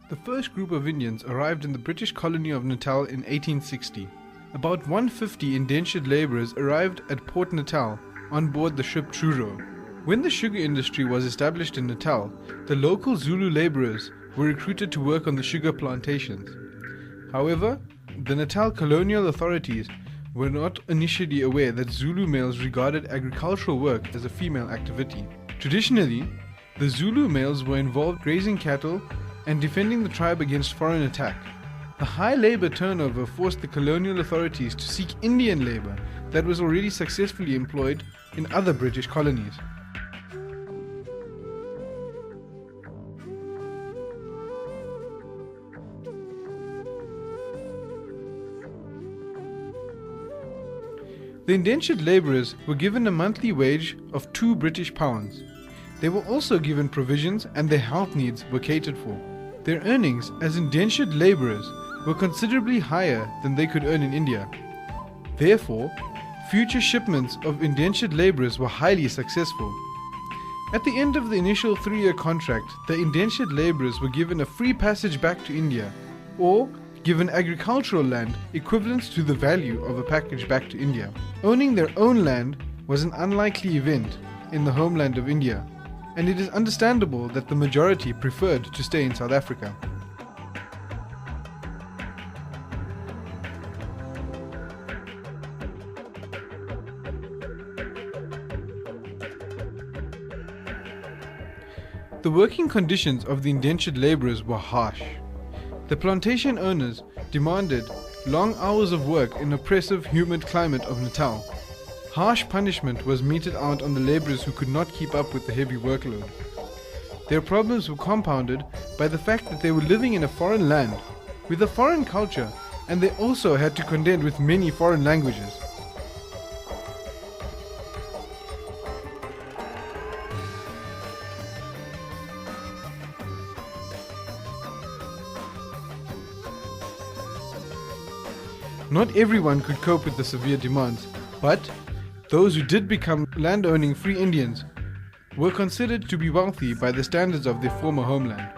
The first group of Indians arrived in the British colony of Natal in 1860. About 150 indentured labourers arrived at Port Natal on board the ship Truro. When the sugar industry was established in Natal, the local Zulu labourers were recruited to work on the sugar plantations. However, the Natal colonial authorities were not initially aware that Zulu males regarded agricultural work as a female activity. Traditionally, the Zulu males were involved grazing cattle and defending the tribe against foreign attack. The high labour turnover forced the colonial authorities to seek Indian labour that was already successfully employed in other British colonies. The indentured labourers were given a monthly wage of £2 British. They were also given provisions and their health needs were catered for. Their earnings as indentured labourers were considerably higher than they could earn in India. Therefore, future shipments of indentured labourers were highly successful. At the end of the initial 3-year contract, the indentured labourers were given a free passage back to India, or given agricultural land equivalent to the value of a package back to India. Owning their own land was an unlikely event in the homeland of India, and it is understandable that the majority preferred to stay in South Africa. The working conditions of the indentured labourers were harsh. The plantation owners demanded long hours of work in the oppressive, humid climate of Natal. Harsh punishment was meted out on the labourers who could not keep up with the heavy workload. Their problems were compounded by the fact that they were living in a foreign land, with a foreign culture, and they also had to contend with many foreign languages. Not everyone could cope with the severe demands, but those who did become land-owning free Indians were considered to be wealthy by the standards of their former homeland.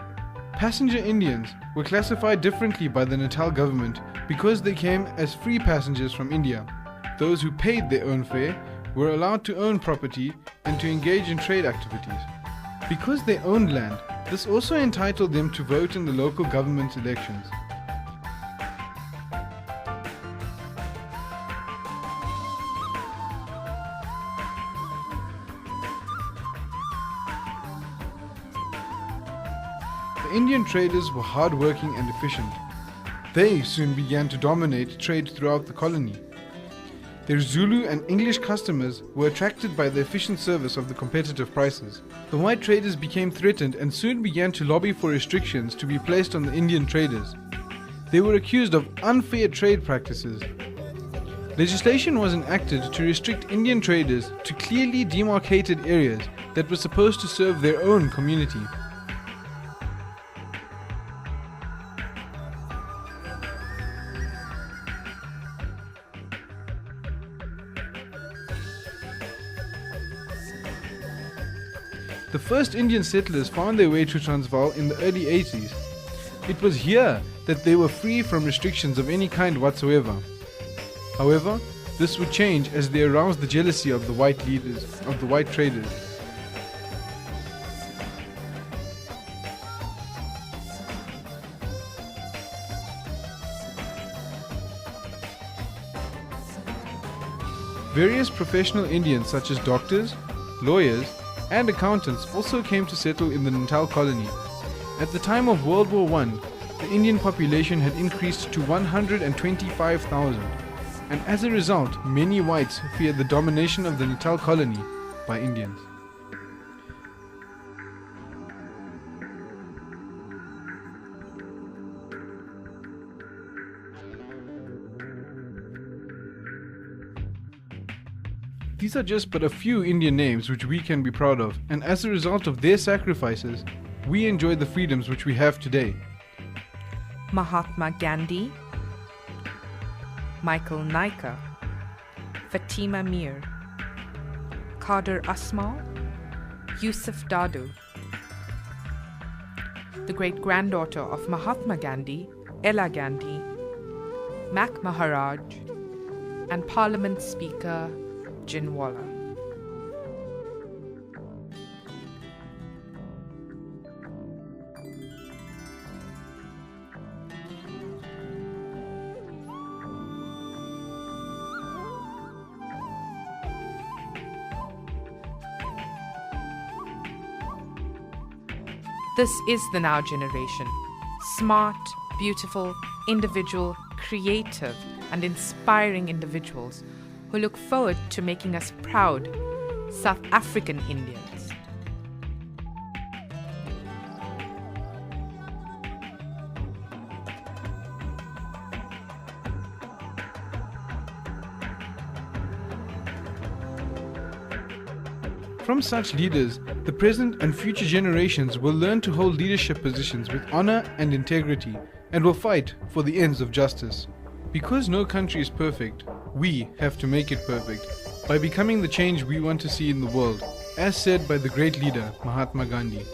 Passenger Indians were classified differently by the Natal government because they came as free passengers from India. Those who paid their own fare were allowed to own property and to engage in trade activities. Because they owned land, this also entitled them to vote in the local government elections. The Indian traders were hard-working and efficient. They soon began to dominate trade throughout the colony. Their Zulu and English customers were attracted by the efficient service of the competitive prices. The white traders became threatened and soon began to lobby for restrictions to be placed on the Indian traders. They were accused of unfair trade practices. Legislation was enacted to restrict Indian traders to clearly demarcated areas that were supposed to serve their own community. The first Indian settlers found their way to Transvaal in the early 80s. It was here that they were free from restrictions of any kind whatsoever. However, this would change as they aroused the jealousy of the white leaders, of the white traders. Various professional Indians such as doctors, lawyers, and accountants also came to settle in the Natal colony. At the time of World War I, the Indian population had increased to 125,000, and as a result, many whites feared the domination of the Natal colony by Indians. These are just but a few Indian names which we can be proud of, and as a result of their sacrifices, we enjoy the freedoms which we have today. Mahatma Gandhi, Michael Naika, Fatima Mir, Kader Asmal, Yusuf Dadu. The great-granddaughter of Mahatma Gandhi, Ella Gandhi, Mac Maharaj, and Parliament Speaker Jinwala. This is the now generation. Smart, beautiful, individual, creative, and inspiring individuals who look forward to making us proud South African Indians. From such leaders, the present and future generations will learn to hold leadership positions with honor and integrity, and will fight for the ends of justice. Because no country is perfect, we have to make it perfect by becoming the change we want to see in the world, as said by the great leader Mahatma Gandhi.